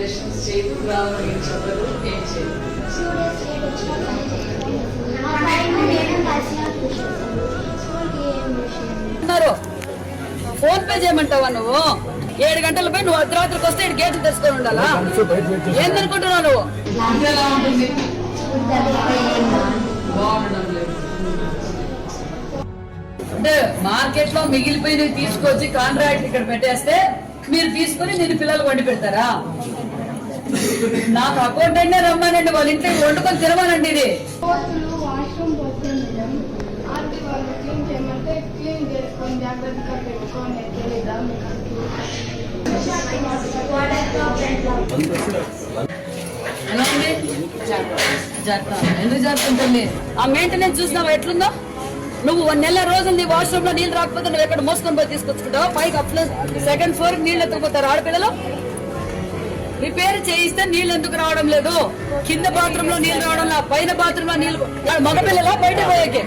Celebrations చేయదు, గ్రామం ఏం చెప్పదు, ఏం చేయదు. ఫోన్ పే చేయమంటావా నువ్వు? 7 గంటలపై నువ్వు అర్ధరాత్రికి వస్తే గేట్లు తెచ్చుకొని ఉండాలా? ఏందనుకుంటున్నావు నువ్వు? ఎలా ఉంటుంది? బాగుండడం లేదు. అంటే మార్కెట్ లో మిగిలిపోయినవి తీసుకొచ్చి కాంట్రాక్ట్ ఇక్కడ పెట్టేస్తే మీరు తీసుకుని నేను పిల్లలు వండి పెడతారా? నాకు అకౌంట్ అయినా రమ్మానండి, వాళ్ళ ఇంట్లో వండుకొని తినమానండి. ఇది ఎలా ఉంది? ఎందుకు జరుగుతుంది? ఆ మెయింటెనెన్స్ చూసినావా ఎట్లుందో? నువ్వు 1 నెల రోజులు నీ వాష్రూమ్ లో నీళ్ళు రాకపోతే నువ్వు ఎక్కడ మోసుకొని పోయి తీసుకొచ్చుకుంటావు? పైకి అప్ సెకండ్ ఫ్లోర్ నీళ్ళు ఎత్తుకుపోతారు ఆడపిల్లలు. రిపేర్ చేయిస్తే నీళ్ళు ఎందుకు రావడం లేదు? కింద బాత్రూమ్ లో నీళ్ళు రావడం, పైన బాత్రూమ్ లో నీళ్ళు, మగపిల్లలా బయట పోయాకే